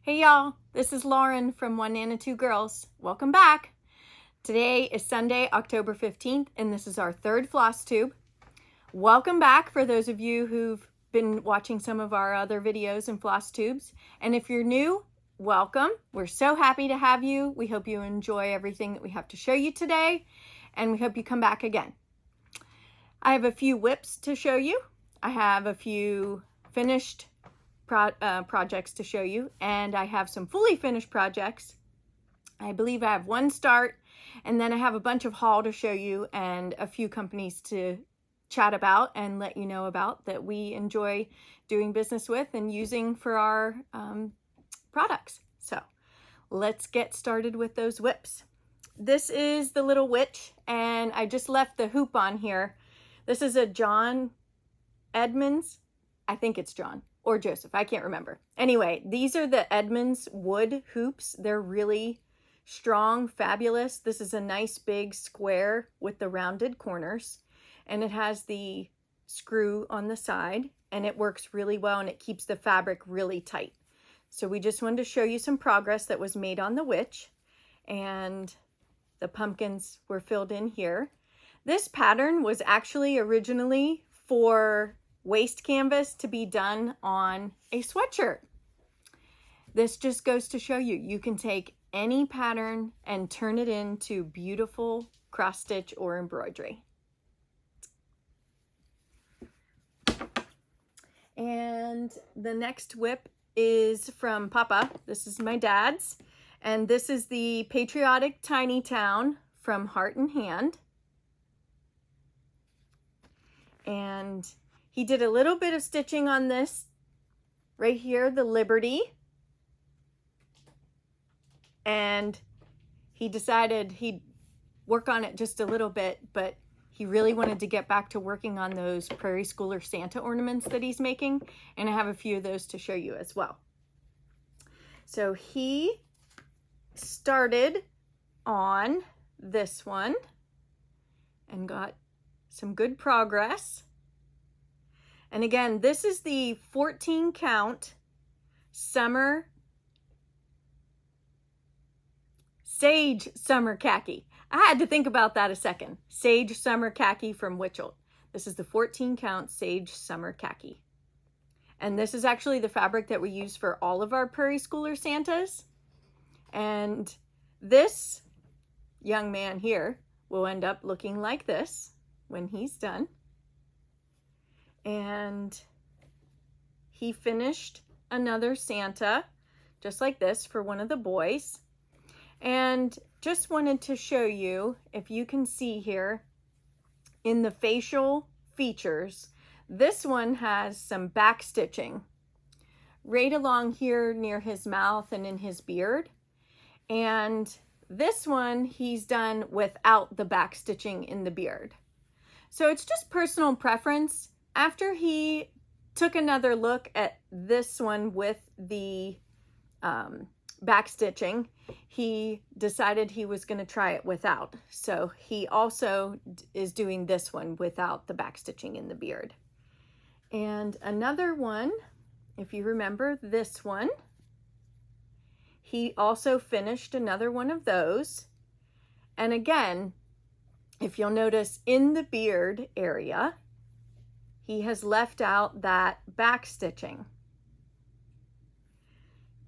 Hey y'all, this is Lauren from One Nana Two Girls. Welcome back. Today is Sunday, October 15th, and this is our third Flosstube. Welcome back for those of you who've been watching some of our other videos and Flosstubes. And if you're new, welcome. We're so happy to have you. We hope you enjoy everything that we have to show you today, and we hope you come back again. I have a few whips to show you. I have a few finished projects to show you, and I have some fully finished projects. I believe I have one start, and then I have a bunch of haul to show you and a few companies to chat about and let you know about that we enjoy doing business with and using for our products. So let's get started with those whips. This is the little witch, and I just left the hoop on here. This is a John Edmonds. I think it's John or Joseph. I can't remember. Anyway, these are the Edmonds wood hoops. They're really strong, fabulous. This is a nice big square with the rounded corners, and it has the screw on the side, and it works really well, and it keeps the fabric really tight. So we just wanted to show you some progress that was made on the witch, and the pumpkins were filled in here. This pattern was actually originally for waste canvas to be done on a sweatshirt. This just goes to show you, you can take any pattern and turn it into beautiful cross stitch or embroidery. And the next whip is from Papa. This is my dad's, and this is the Patriotic Tiny Town from Heart and Hand. And he did a little bit of stitching on this right here, the Liberty. And he decided he'd work on it just a little bit, but he really wanted to get back to working on those Prairie Schooler Santa ornaments that he's making. And I have a few of those to show you as well. So he started on this one and got some good progress. And again, this is the 14 count sage summer khaki. I had to think about that a second. Sage summer khaki from Quilts. This is the 14 count sage summer khaki. And this is actually the fabric that we use for all of our Prairie Schooler Santas. And this young man here will end up looking like this when he's done. And he finished another Santa just like this for one of the boys. And just wanted to show you, if you can see here in the facial features, this one has some back stitching right along here near his mouth and in his beard. And this one he's done without the back stitching in the beard. So it's just personal preference. After he took another look at this one with the back stitching, he decided he was going to try it without. So he also is doing this one without the back stitching in the beard. And another one, if you remember this one, he also finished another one of those. And again, if you'll notice in the beard area, he has left out that back stitching.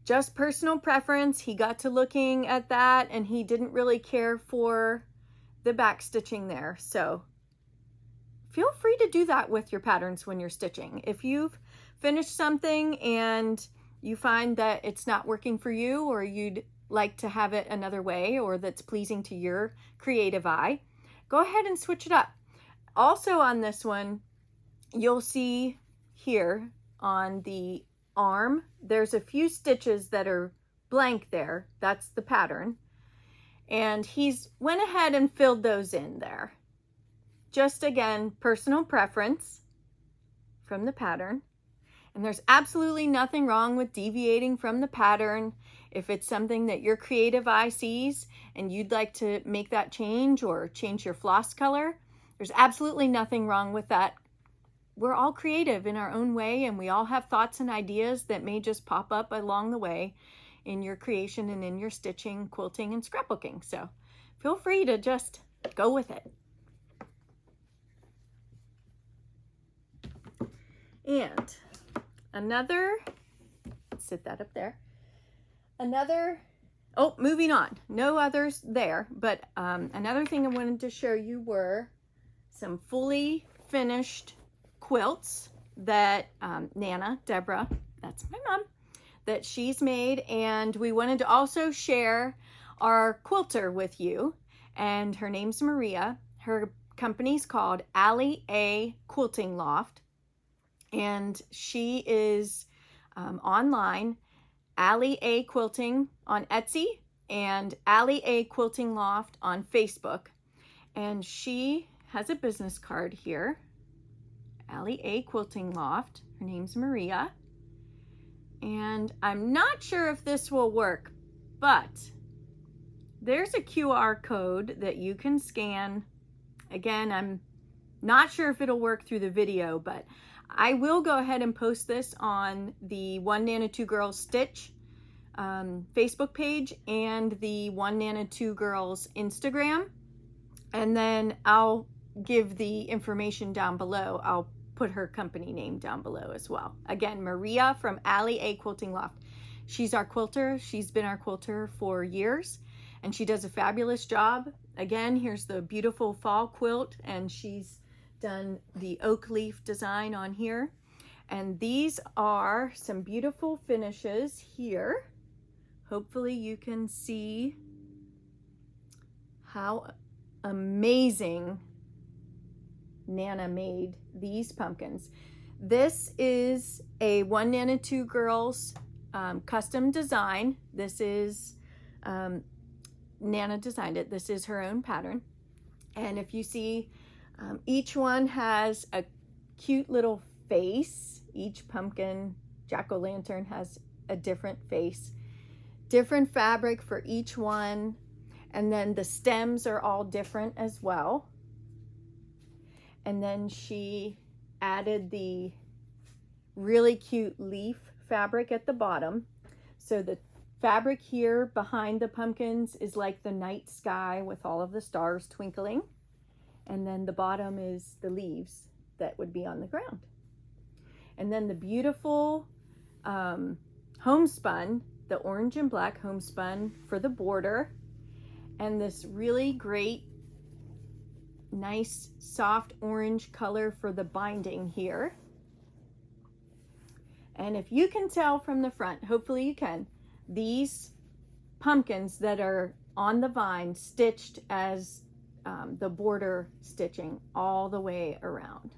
Just personal preference. He got to looking at that and he didn't really care for the back stitching there. So feel free to do that with your patterns when you're stitching. If you've finished something and you find that it's not working for you, or you'd like to have it another way, or that's pleasing to your creative eye, go ahead and switch it up. Also on this one, you'll see here on the arm, there's a few stitches that are blank there. That's the pattern. And he's went ahead and filled those in there. Just again, personal preference from the pattern. And there's absolutely nothing wrong with deviating from the pattern. If it's something that your creative eye sees and you'd like to make that change or change your floss color, there's absolutely nothing wrong with that. We're all creative in our own way, and we all have thoughts and ideas that may just pop up along the way. in your creation and in your stitching, quilting, and scrapbooking. So feel free to just go with it. And another, sit that up there. Another, oh, moving on. No others there, but another thing I wanted to show you were some fully finished quilts that Nana, Deborah, that's my mom, that she's made. And we wanted to also share our quilter with you. And her name's Maria. Her company's called A Quilting Loft. And she is online, A Quilting on Etsy and A Quilting Loft on Facebook. And she has a business card here, A Quilting Loft. Her name's Maria. And I'm not sure if this will work, but there's a QR code that you can scan. Again, I'm not sure if it'll work through the video, but I will go ahead and post this on the 1 Nana 2 Girls Stitch Facebook page and the 1 Nana 2 Girls Instagram. And then I'll give the information down below. I'll put her company name down below as well. Again, Maria from A Quilting Loft. She's our quilter. She's been our quilter for years, and she does a fabulous job. Again, here's the beautiful fall quilt, and she's done the oak leaf design on here. And these are some beautiful finishes here. Hopefully you can see how amazing Nana made these pumpkins. This is a 1 Nana 2 Girls custom design. This is Nana designed it. This is her own pattern. And if you see, each one has a cute little face. Each pumpkin jack-o'-lantern has a different face, different fabric for each one. And then the stems are all different as well. And then she added the really cute leaf fabric at the bottom. So the fabric here behind the pumpkins is like the night sky with all of the stars twinkling. And then the bottom is the leaves that would be on the ground. And then the beautiful homespun, the orange and black homespun for the border. And this really great, nice, soft orange color for the binding here. And if you can tell from the front, hopefully you can, these pumpkins that are on the vine stitched as the border stitching all the way around.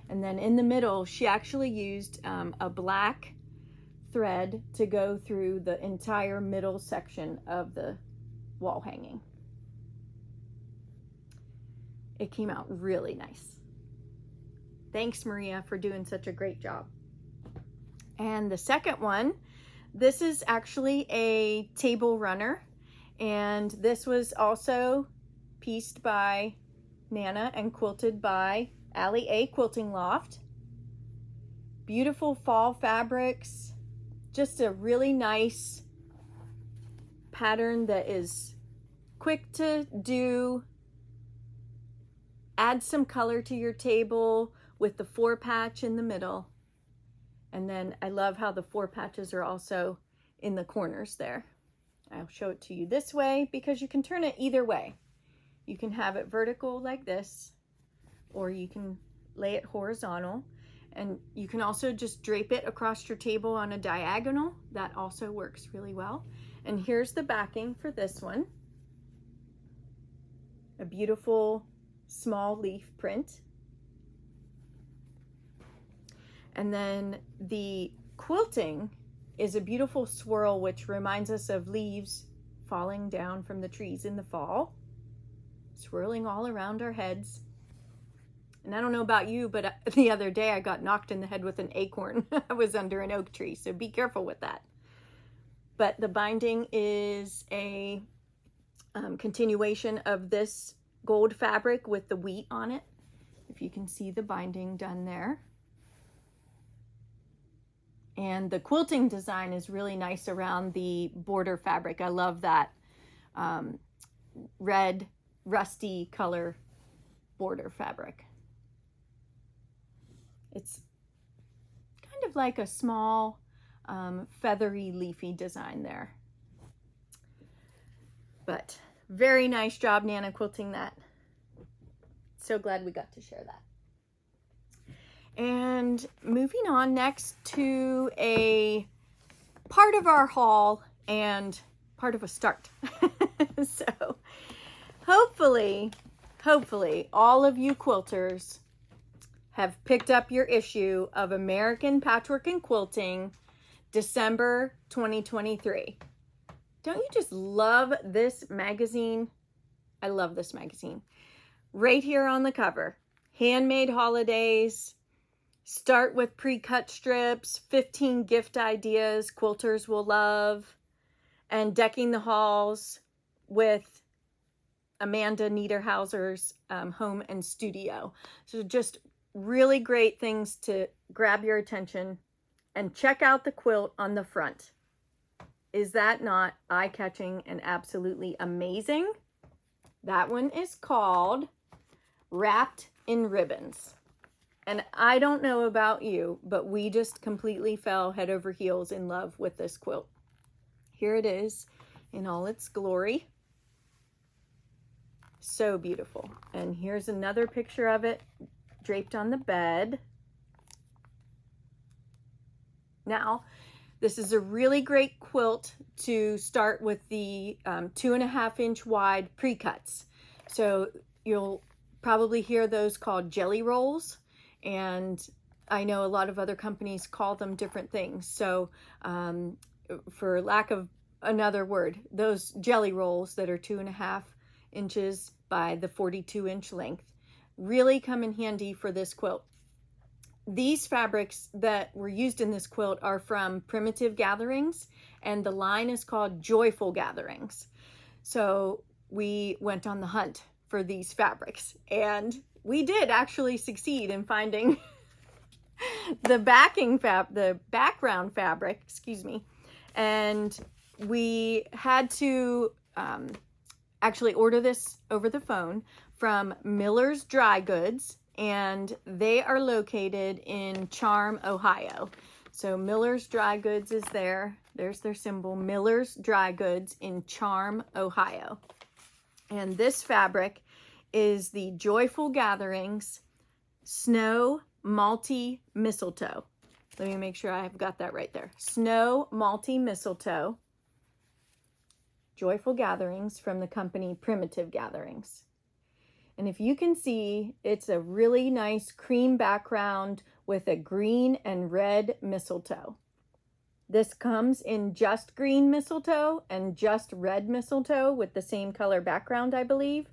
And then in the middle, she actually used a black thread to go through the entire middle section of the wall hanging. It came out really nice. Thanks, Maria, for doing such a great job. And the second one, this is actually a table runner. And this was also pieced by Nana and quilted by A Quilting Loft. Beautiful fall fabrics. Just a really nice pattern that is quick to do. Add some color to your table with the 4 patch in the middle. And then I love how the 4 patches are also in the corners there. I'll show it to you this way because you can turn it either way. You can have it vertical like this, or you can lay it horizontal. And you can also just drape it across your table on a diagonal. That also works really well. And here's the backing for this one. A beautiful small leaf print. And then the quilting is a beautiful swirl, which reminds us of leaves falling down from the trees in the fall, swirling all around our heads. And I don't know about you, but the other day I got knocked in the head with an acorn. I was under an oak tree, so be careful with that. But the binding is a continuation of this gold fabric with the wheat on it. If you can see the binding done there. And the quilting design is really nice around the border fabric. I love that red, rusty color border fabric. It's kind of like a small, feathery, leafy design there. But very nice job, Nana, quilting that. So glad we got to share that. And moving on next to a part of our haul and part of a start. So hopefully all of you quilters have picked up your issue of American Patchwork and Quilting, December 2023. Don't you just love this magazine? I love this magazine. Right here on the cover, handmade holidays, start with pre-cut strips, 15 gift ideas quilters will love, and decking the halls with Amanda Niederhauser's home and studio. So just really great things to grab your attention. And check out the quilt on the front. Is that not eye-catching and absolutely amazing? That one is called Wrapped in Ribbons. And I don't know about you, but we just completely fell head over heels in love with this quilt. Here it is in all its glory. So beautiful. And here's another picture of it draped on the bed. Now, this is a really great quilt to start with the 2.5 inch wide pre-cuts. So you'll probably hear those called jelly rolls. And I know a lot of other companies call them different things. So for lack of another word, those jelly rolls that are 2.5 inches by the 42-inch length really come in handy for this quilt. These fabrics that were used in this quilt are from Primitive Gatherings, and the line is called Joyful Gatherings. So we went on the hunt for these fabrics, and we did actually succeed in finding the background fabric, excuse me, and we had to actually order this over the phone from Miller's Dry Goods, and they are located in Charm, Ohio. So Miller's Dry Goods is there. There's their symbol, Miller's Dry Goods in Charm, Ohio. And this fabric is the Joyful Gatherings Snow Malty Mistletoe. Let me make sure I've got that right there. Snow Malty Mistletoe. Joyful Gatherings from the company Primitive Gatherings. And if you can see, it's a really nice cream background with a green and red mistletoe. This comes in just green mistletoe and just red mistletoe with the same color background, I believe.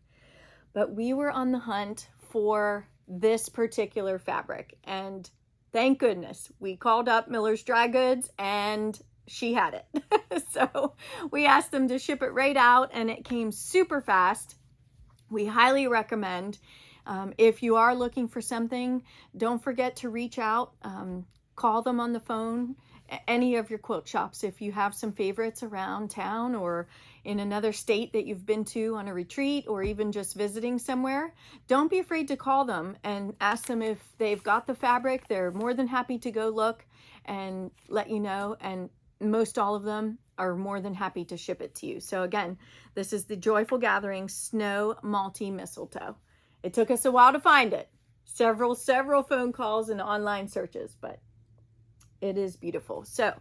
But we were on the hunt for this particular fabric, and thank goodness we called up Miller's Dry Goods and she had it. So we asked them to ship it right out, and it came super fast. We highly recommend, if you are looking for something, don't forget to reach out, call them on the phone, any of your quilt shops. If you have some favorites around town or in another state that you've been to on a retreat or even just visiting somewhere, don't be afraid to call them and ask them if they've got the fabric. They're more than happy to go look and let you know, and most all of them are more than happy to ship it to you. So again, this is the Joyful Gathering Snow Malty Mistletoe. It took us a while to find it. Several phone calls and online searches, but it is beautiful. So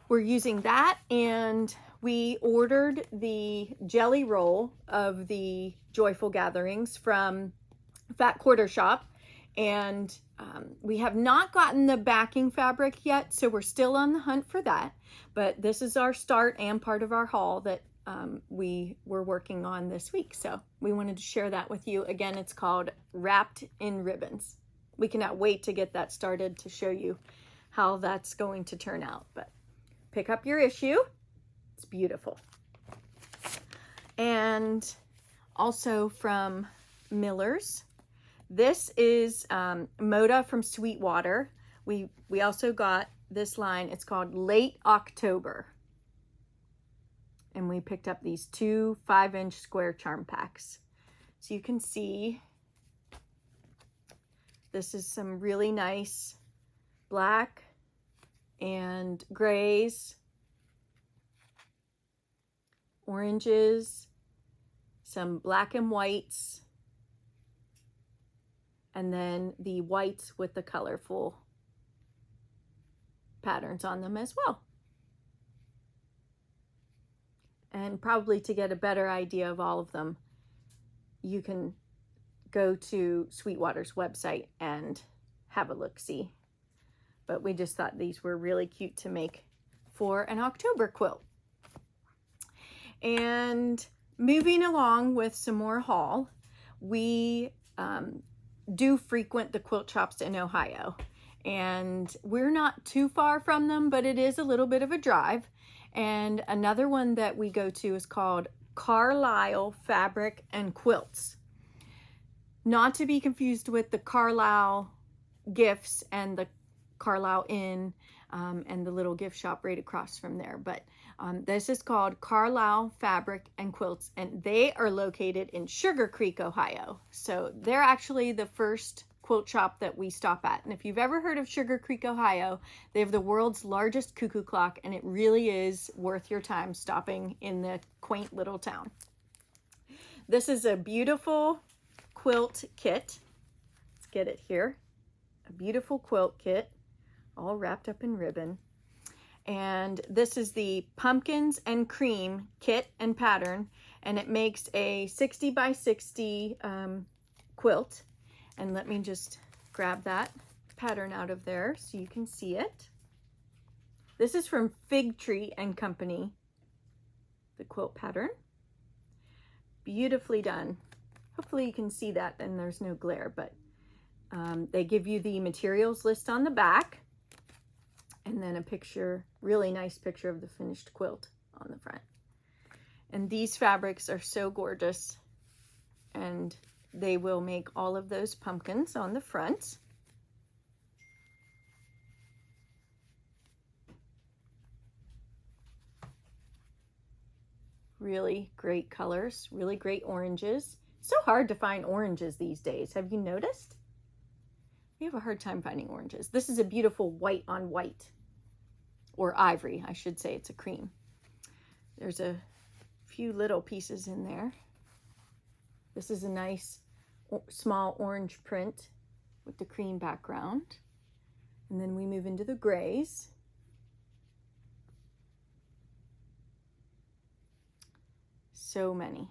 we're using that, and we ordered the jelly roll of the Joyful Gatherings from Fat Quarter Shop, and we have not gotten the backing fabric yet, so we're still on the hunt for that. But this is our start and part of our haul that we were working on this week. So we wanted to share that with you. Again, it's called Wrapped in Ribbons. We cannot wait to get that started to show you how that's going to turn out. But pick up your issue. It's beautiful. And also from Miller's, this is Moda from Sweetwater. We also got this line. It's called Late October. And we picked up these 2 5-inch square charm packs. So you can see this is some really nice black and grays, oranges, some black and whites, and then the whites with the colorful patterns on them as well. And probably to get a better idea of all of them, you can go to Sweetwater's website and have a look-see. But we just thought these were really cute to make for an October quilt. And moving along with some more haul, we do frequent the quilt shops in Ohio. And we're not too far from them, but it is a little bit of a drive. And another one that we go to is called Carlisle Fabric and Quilts. Not to be confused with the Carlisle Gifts and the Carlisle Inn and the little gift shop right across from there. But this is called Carlisle Fabric and Quilts, and they are located in Sugar Creek, Ohio. So they're actually the first quilt shop that we stop at. And if you've ever heard of Sugar Creek, Ohio, they have the world's largest cuckoo clock, and it really is worth your time stopping in the quaint little town. This is a beautiful quilt kit. Let's get it here. A beautiful quilt kit, all wrapped up in ribbon. And this is the Pumpkins and Cream kit and pattern, and it makes a 60 by 60 quilt. And let me just grab that pattern out of there so you can see it. This is from Fig Tree and Company, the quilt pattern. Beautifully done. Hopefully you can see that and there's no glare, but they give you the materials list on the back, and then a picture, really nice picture of the finished quilt on the front. And these fabrics are so gorgeous, and they will make all of those pumpkins on the front. Really great colors, really great oranges. It's so hard to find oranges these days. Have you noticed? We have a hard time finding oranges. This is a beautiful white on white, or ivory, I should say. It's a cream. There's a few little pieces in there. This is a nice small orange print with the cream background. And then we move into the grays. So many.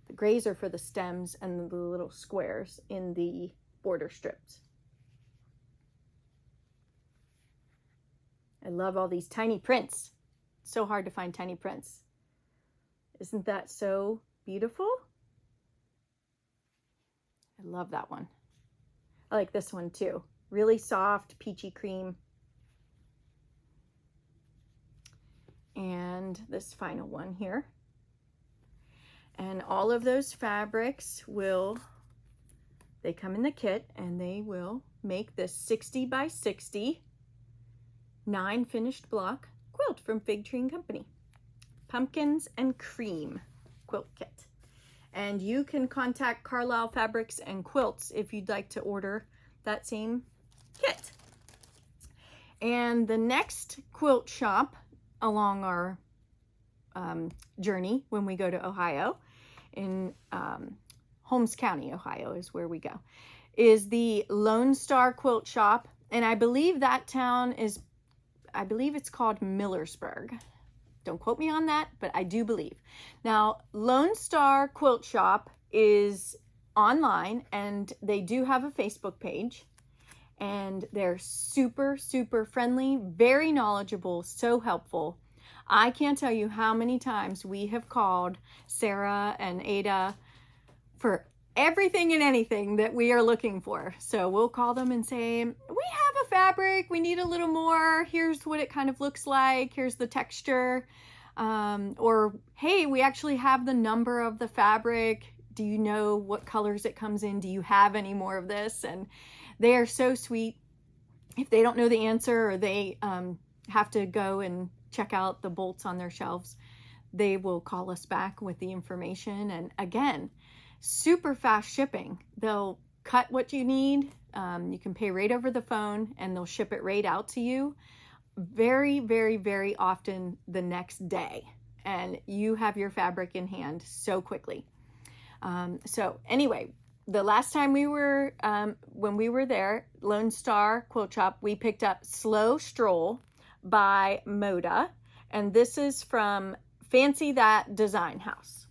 The grays are for the stems and the little squares in the border strips. I love all these tiny prints. It's so hard to find tiny prints. Isn't that so beautiful? I love that one. I like this one too. Really soft, peachy cream. And this final one here. And all of those fabrics they come in the kit, and they will make this 60 by 60 9 finished block quilt from Fig Tree and Company. Pumpkins and Cream quilt kit. And you can contact Carlisle Fabrics and Quilts if you'd like to order that same kit. And the next quilt shop along our journey when we go to Ohio, in Holmes County, Ohio is where we go, is the Lone Star Quilt Shop. And I believe that town is, I believe it's called Millersburg. Don't quote me on that, but I do believe. Now, Lone Star Quilt Shop is online, and they do have a Facebook page, and they're super, super friendly, very knowledgeable, so helpful. I can't tell you how many times we have called Sarah and Ada for everything and anything that we are looking for. So we'll call them and say, we have a fabric, we need a little more, here's what it kind of looks like, here's the texture, or hey, we actually have the number of the fabric, do you know what colors it comes in, do you have any more of this? And they are so sweet. if they don't know the answer, or they have to go and check out the bolts on their shelves, they will call us back with the information. And again, super fast shipping. They'll cut what you need. You can pay right over the phone, and they'll ship it right out to you very, very, very often the next day. And you have your fabric in hand so quickly. So anyway, the last time we were, when we were there, Lone Star Quilt Shop, we picked up Slow Stroll by Moda. And this is from Fancy That Design House.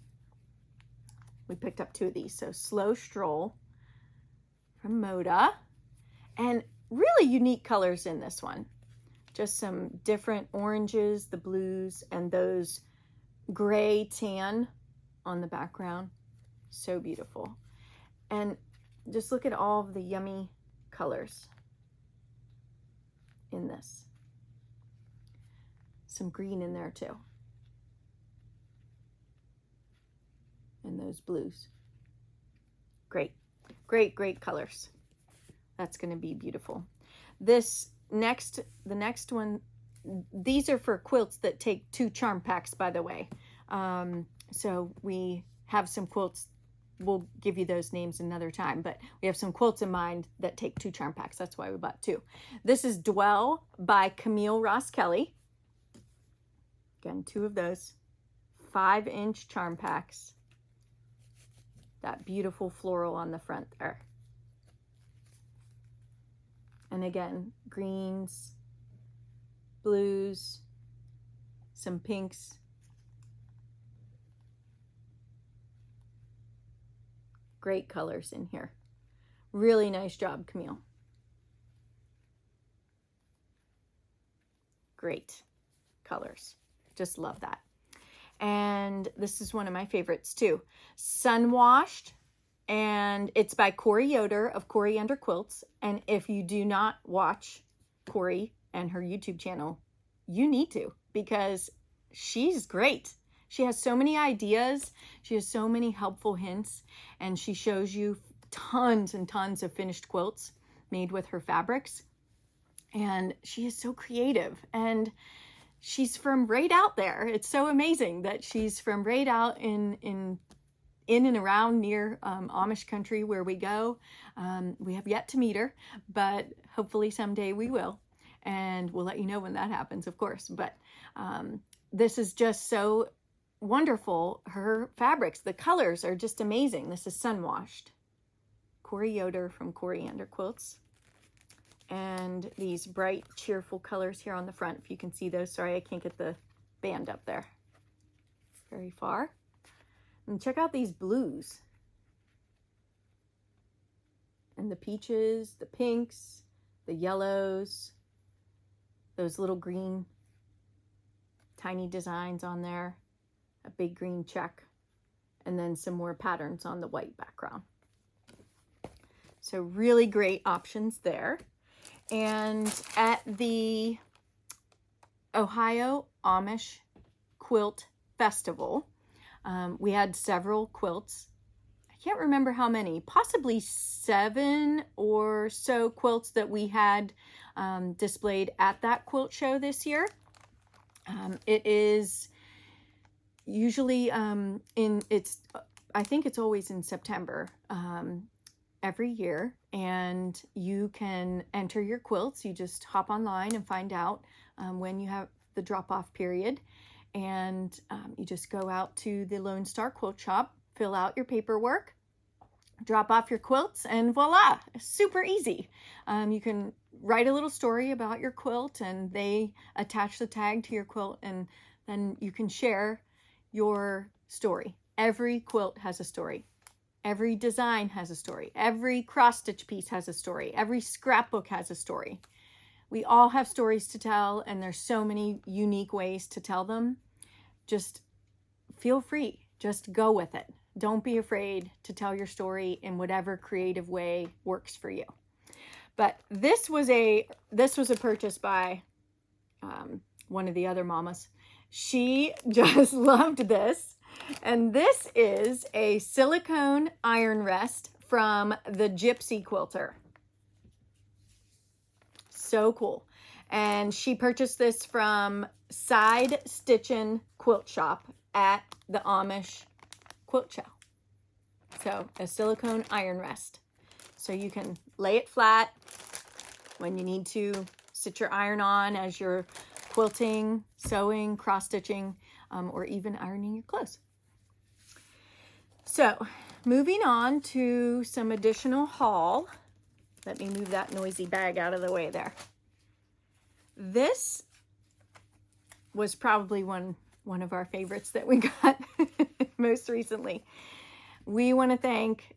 We picked up 2 of these. So Slow Stroll from Moda. And really unique colors in this one. Just some different oranges, the blues, and those gray tan on the background. So beautiful. And just look at all of the yummy colors in this. Some green in there too. And those blues. Great, great, great colors. That's going to be beautiful. The next one, these are for quilts that take 2 charm packs, by the way. So we have some quilts. We'll give you those names another time, but we have some quilts in mind that take 2 charm packs. That's why we bought 2. This is Dwell by Camille Ross Kelly. Again, 2 of those 5-inch charm packs. That beautiful floral on the front there. And again, greens, blues, some pinks. Great colors in here. Really nice job, Camille. Great colors. Just love that. And this is one of my favorites too. Sun Washed. And it's by Corey Yoder of Coriander Quilts. And if you do not watch Corey and her YouTube channel, you need to, because she's great. She has so many ideas. She has so many helpful hints, and she shows you tons and tons of finished quilts made with her fabrics. And she is so creative, and she's from right out there. It's so amazing that she's from right out in and around near Amish country where we go. We have yet to meet her, but hopefully someday we will. And we'll let you know when that happens, of course. But this is just so wonderful. Her fabrics, the colors are just amazing. This is Sun Washed. Corey Yoder from Coriander Quilts. And these bright, cheerful colors here on the front, if you can see those. Sorry, I can't get the band up there very far. And check out these blues. And the peaches, the pinks, the yellows, those little green tiny designs on there, a big green check, and then some more patterns on the white background. So really great options there. And at the Ohio Amish Quilt Festival, we had several quilts. I can't remember how many, possibly 7 or so quilts that we had displayed at that quilt show this year. It is usually I think it's always in September every year, and you can enter your quilts. You just hop online and find out when you have the drop-off period. And you just go out to the Lone Star Quilt Shop, fill out your paperwork, drop off your quilts, and voila, super easy. You can write a little story about your quilt, and they attach the tag to your quilt, and then you can share your story. Every quilt has a story. Every design has a story. Every cross-stitch piece has a story. Every scrapbook has a story. We all have stories to tell, and there's so many unique ways to tell them. Just feel free. Just go with it. Don't be afraid to tell your story in whatever creative way works for you. But this was a purchase by one of the other mamas. She just loved this. And this is a silicone iron rest from the Gypsy Quilter. So cool. And she purchased this from Side Stitchin' Quilt Shop at the Amish Quilt Show. So a silicone iron rest. So you can lay it flat when you need to sit your iron on as you're quilting, sewing, cross-stitching, or even ironing your clothes. So moving on to some additional haul. Let me move that noisy bag out of the way there. This was probably one of our favorites that we got most recently. We want to thank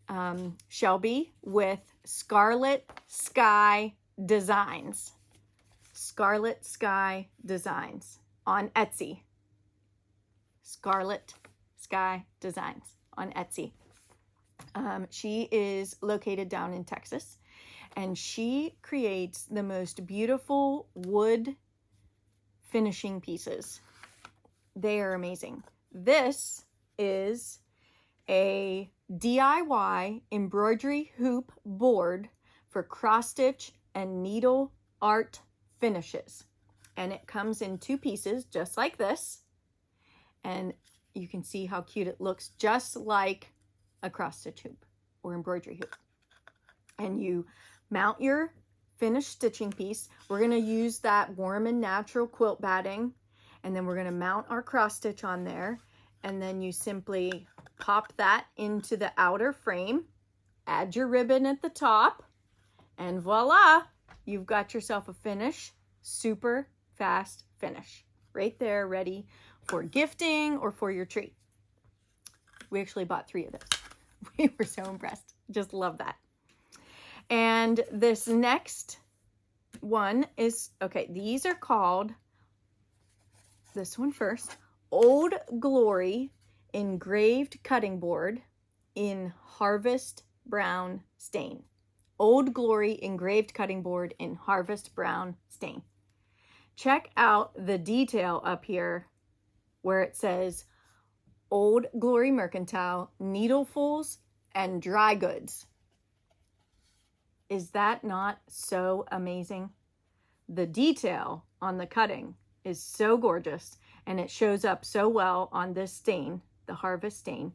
Shelby with Scarlett Sky Designs. Scarlett Sky Designs on Etsy. Scarlett Sky Designs on Etsy. She is located down in Texas, and she creates the most beautiful wood finishing pieces. They are amazing. This is a DIY embroidery hoop board for cross stitch and needle art finishes. And it comes in 2 pieces, just like this. And you can see how cute it looks, just like a cross stitch hoop or embroidery hoop. And you mount your finished stitching piece. We're going to use that warm and natural quilt batting, and then we're going to mount our cross stitch on there, and then you simply pop that into the outer frame, add your ribbon at the top, and voila, you've got yourself a finish. Super fast finish right there, ready for gifting or for your tree. We actually bought 3 of those. We were so impressed. Just love that. And this next one is, okay, these are called, this one first, Old Glory Engraved Cutting Board in Harvest Brown Stain. Old Glory Engraved Cutting Board in Harvest Brown Stain. Check out the detail up here where it says Old Glory Mercantile, Needlefuls, and Dry Goods. Is that not so amazing? The detail on the cutting is so gorgeous, and it shows up so well on this stain, the Harvest Stain.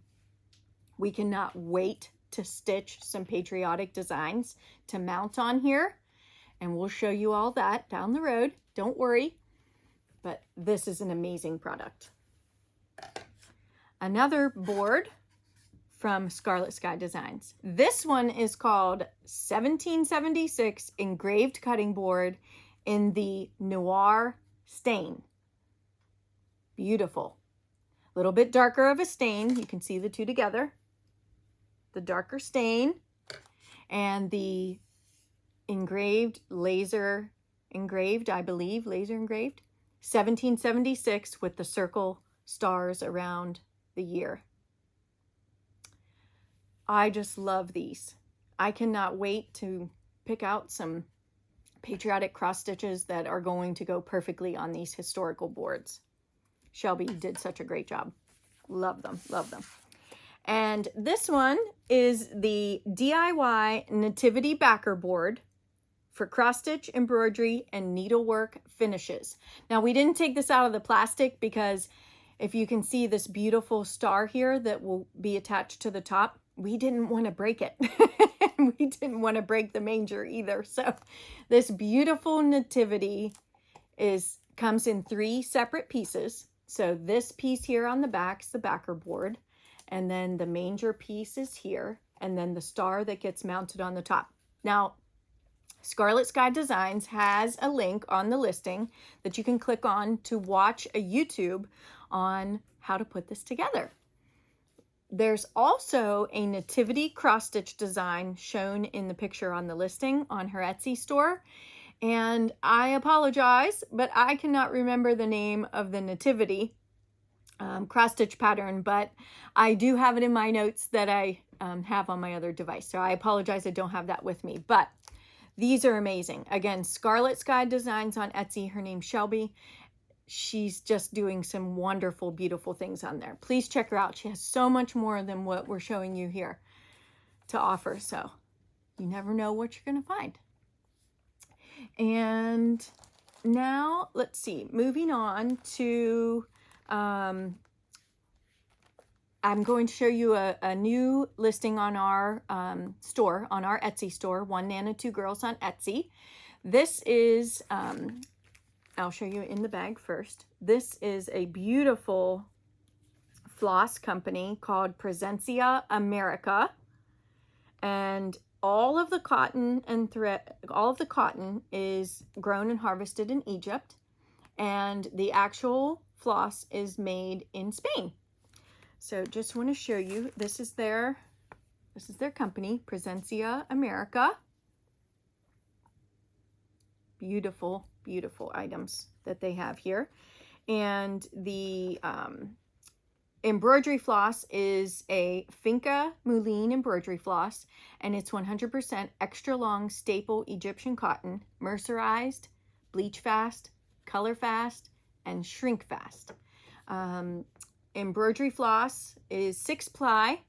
We cannot wait to stitch some patriotic designs to mount on here, and we'll show you all that down the road. Don't worry, but this is an amazing product. Another board from Scarlett Sky Designs. This one is called 1776 Engraved Cutting Board in the Noir Stain. Beautiful. A little bit darker of a stain. You can see the 2 together. The darker stain and the engraved, laser engraved, I believe, laser engraved. 1776 with the circle stars around the year. I just love these. I cannot wait to pick out some patriotic cross stitches that are going to go perfectly on these historical boards. Shelby did such a great job. Love them, love them. And this one is the DIY Nativity Backer Board for cross stitch, embroidery, and needlework finishes. Now, we didn't take this out of the plastic because if you can see this beautiful star here that will be attached to the top, we didn't want to break it. We didn't want to break the manger either. So this beautiful nativity comes in 3 separate pieces. So this piece here on the back is the backer board, and then the manger piece is here, and then the star that gets mounted on the top. Now, Scarlett Sky Designs has a link on the listing that you can click on to watch a YouTube on how to put this together. There's also a nativity cross-stitch design shown in the picture on the listing on her Etsy store. And I apologize, but I cannot remember the name of the nativity cross-stitch pattern, but I do have it in my notes that I have on my other device. So I apologize, I don't have that with me, but these are amazing. Again, Scarlett Sky Designs on Etsy. Her name's Shelby. She's just doing some wonderful, beautiful things on there. Please check her out. She has so much more than what we're showing you here to offer. So you never know what you're going to find. And now let's see, moving on to, I'm going to show you a new listing on our store, on our Etsy store, One Nana Two Girls on Etsy. This is, I'll show you in the bag first. This is a beautiful floss company called Presencia America. And all of the cotton and thread, all of the cotton is grown and harvested in Egypt. And the actual floss is made in Spain. So just want to show you, this is their company, Presencia America. Beautiful, beautiful items that they have here. And the embroidery floss is a Finca Moulin embroidery floss, and it's 100% extra long staple Egyptian cotton, mercerized, bleach fast, color fast, and shrink fast. Embroidery floss is 6-ply,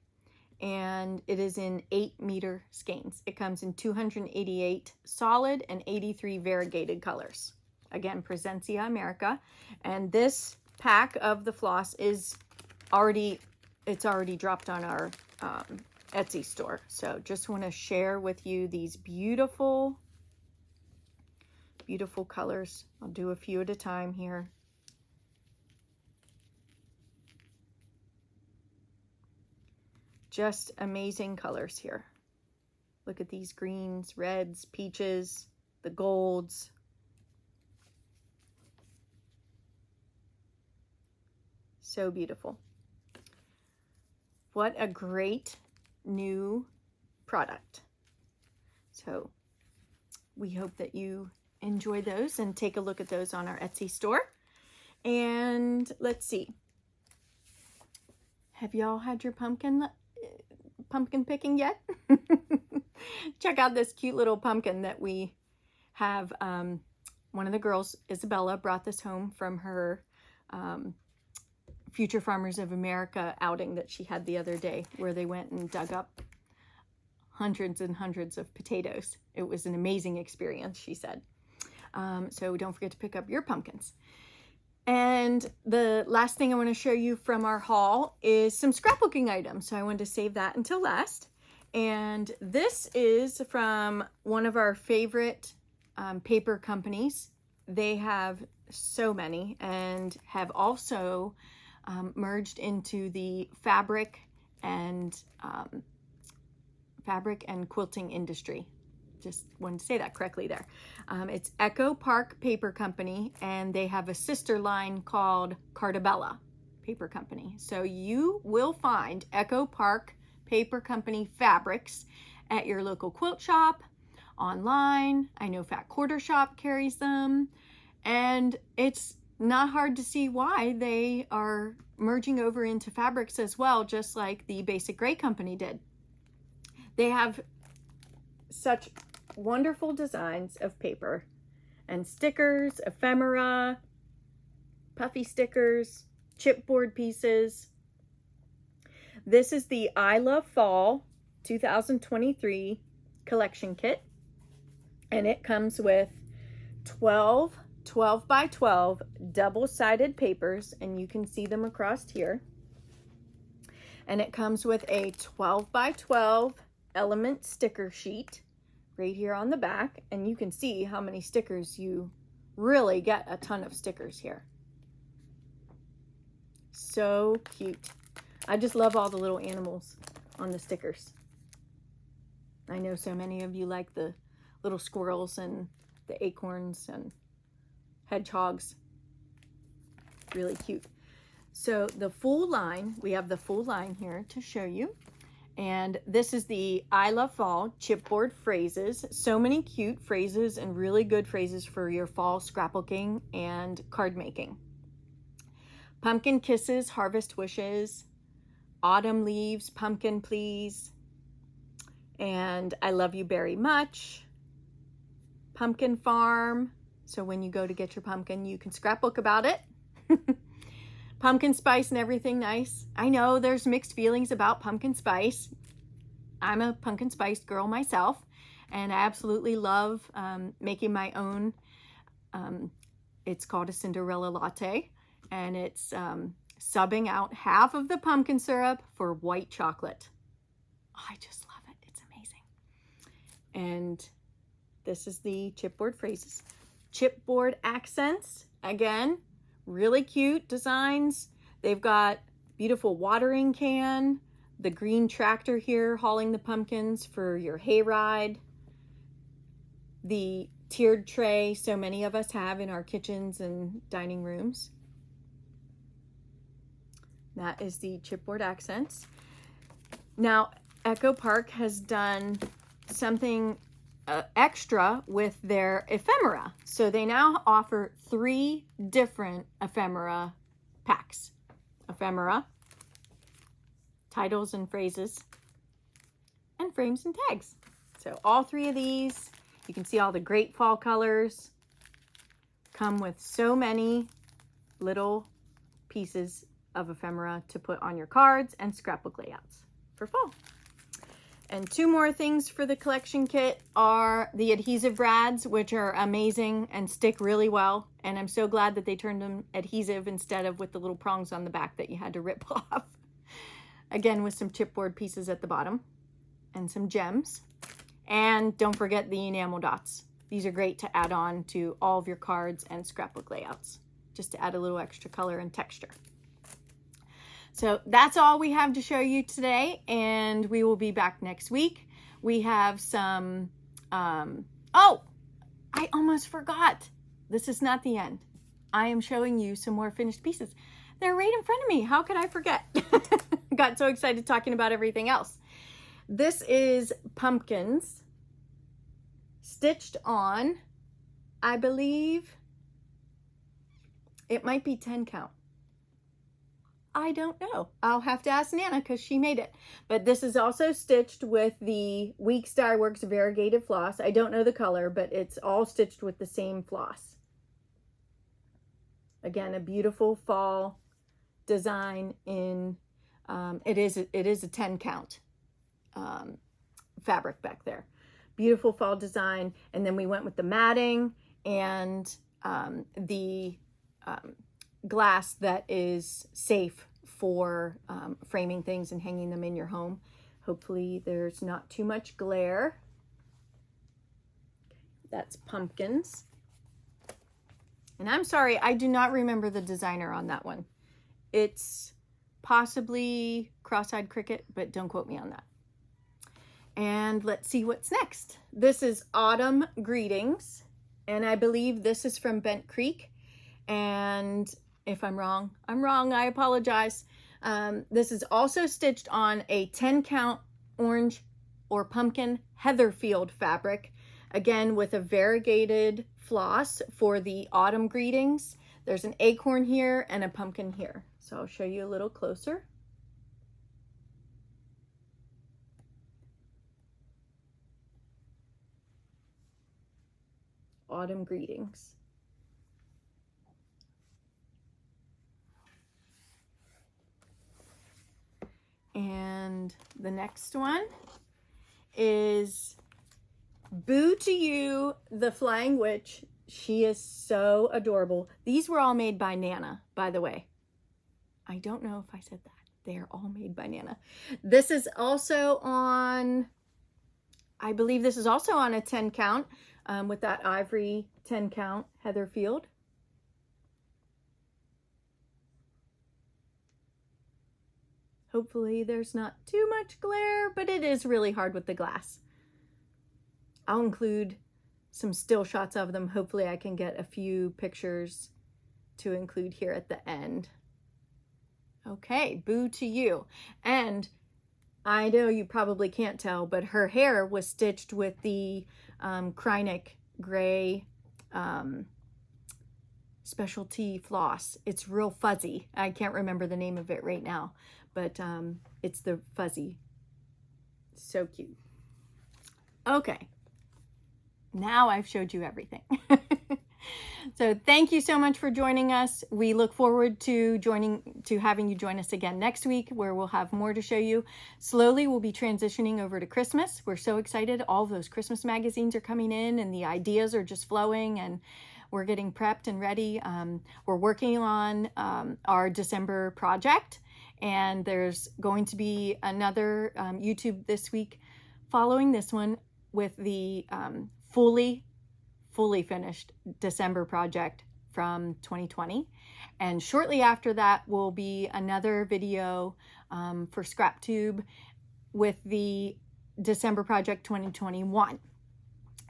and it is in 8-meter skeins. It comes in 288 solid and 83 variegated colors. Again, Presencia America. And this pack of the floss is already dropped on our Etsy store. So just want to share with you these beautiful, beautiful colors. I'll do a few at a time here. Just amazing colors here. Look at these greens, reds, peaches, the golds. So beautiful. What a great new product. So we hope that you enjoy those and take a look at those on our Etsy store. And let's see. Have y'all had your pumpkin picking yet? Check out this cute little pumpkin that we have. One of the girls, Isabella, brought this home from her Future Farmers of America outing that she had the other day, where they went and dug up hundreds and hundreds of potatoes. It was an amazing experience, she said. So don't forget to pick up your pumpkins. And the last thing I want to show you from our haul is some scrapbooking items. So I wanted to save that until last. And this is from one of our favorite paper companies. They have so many and have also merged into the fabric and quilting industry. Just wanted to say that correctly there. It's Echo Park Paper Company, and they have a sister line called Cartabella Paper Company. So you will find Echo Park Paper Company fabrics at your local quilt shop, online. I know Fat Quarter Shop carries them, and it's not hard to see why they are merging over into fabrics as well, just like the Basic Gray Company did. They have such wonderful designs of paper and stickers, ephemera, puffy stickers, chipboard pieces. This is the I Love Fall 2023 collection kit, and it comes with 12 by 12 double-sided papers, and you can see them across here. And it comes with a 12 by 12 element sticker sheet right here on the back, and you can see how many stickers. You really get a ton of stickers here. So cute. I just love all the little animals on the stickers. I know so many of you like the little squirrels and the acorns and hedgehogs. Really cute. So the full line, we have the full line here to show you. And this is the I Love Fall chipboard phrases. So many cute phrases and really good phrases for your fall scrapbooking and card making. Pumpkin Kisses, Harvest Wishes, Autumn Leaves, Pumpkin Please, and I Love You Very Much, Pumpkin Farm. So when you go to get your pumpkin, you can scrapbook about it. Pumpkin spice and everything nice. I know there's mixed feelings about pumpkin spice. I'm a pumpkin spice girl myself, and I absolutely love making my own. It's called a Cinderella latte, and it's subbing out half of the pumpkin syrup for white chocolate. I just love it. It's amazing. And this is the chipboard phrases. Chipboard accents, again, really cute designs. They've got beautiful watering can, the green tractor here hauling the pumpkins for your hayride, the tiered tray so many of us have in our kitchens and dining rooms. That is the chipboard accents. Now, Echo Park has done something extra with their ephemera. So they now offer 3 different ephemera packs. Ephemera, titles and phrases, and frames and tags. So all 3 of these, you can see all the great fall colors, come with so many little pieces of ephemera to put on your cards and scrapbook layouts for fall. And 2 more things for the collection kit are the adhesive brads, which are amazing and stick really well. And I'm so glad that they turned them adhesive instead of with the little prongs on the back that you had to rip off. Again, with some chipboard pieces at the bottom and some gems. And don't forget the enamel dots. These are great to add on to all of your cards and scrapbook layouts, just to add a little extra color and texture. So that's all we have to show you today, and we will be back next week. We have some, oh, I almost forgot. This is not the end. I am showing you some more finished pieces. They're right in front of me. How could I forget? Got so excited talking about everything else. This is pumpkins stitched on, I believe it might be 10 count. I don't know. I'll have to ask Nana because she made it. But this is also stitched with the Weeks Dye Works variegated floss. I don't know the color, but it's all stitched with the same floss. Again, a beautiful fall design in, it is a 10 count fabric back there. Beautiful fall design. And then we went with the matting and the glass that is safe for framing things and hanging them in your home. Hopefully there's not too much glare. That's pumpkins. And I'm sorry, I do not remember the designer on that one. It's possibly Cross-Eyed Cricket, but don't quote me on that. And let's see what's next. This is Autumn Greetings, and I believe this is from Bent Creek. And if I'm wrong, I apologize. This is also stitched on a 10 count orange or pumpkin Heatherfield fabric, again with a variegated floss for the autumn greetings. There's an acorn here and a pumpkin here. So I'll show you a little closer. Autumn greetings. And the next one is Boo to You, the Flying Witch. She is so adorable. These were all made by Nana, by the way. I don't know if I said that. They are all made by Nana. This is also on, I believe this is also on a 10 count with that ivory 10 count Heatherfield. Hopefully there's not too much glare, but it is really hard with the glass. I'll include some still shots of them. Hopefully I can get a few pictures to include here at the end. Okay, Boo to You. And I know you probably can't tell, but her hair was stitched with the Krynic gray specialty floss. It's real fuzzy. I can't remember the name of it right now, but it's the fuzzy. So cute. Okay, now I've showed you everything. So thank you so much for joining us. We look forward to having you join us again next week, where we'll have more to show you. Slowly, we'll be transitioning over to Christmas. We're so excited. All those Christmas magazines are coming in and the ideas are just flowing, and we're getting prepped and ready. We're working on our December project, and there's going to be another YouTube this week following this one with the fully finished December project from 2020. And shortly after that will be another video for Scraptube with the December project 2021.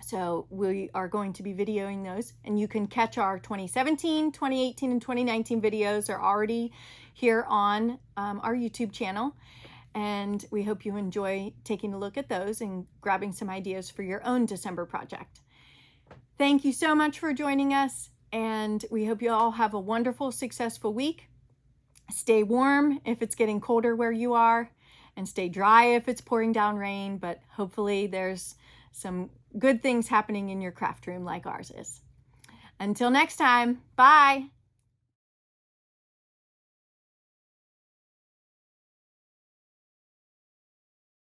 So we are going to be videoing those, and you can catch our 2017, 2018, and 2019 videos are already here on our YouTube channel. And we hope you enjoy taking a look at those and grabbing some ideas for your own December project. Thank you so much for joining us, and we hope you all have a wonderful, successful week. Stay warm if it's getting colder where you are, and stay dry if it's pouring down rain, but hopefully there's some good things happening in your craft room like ours is. Until next time, bye!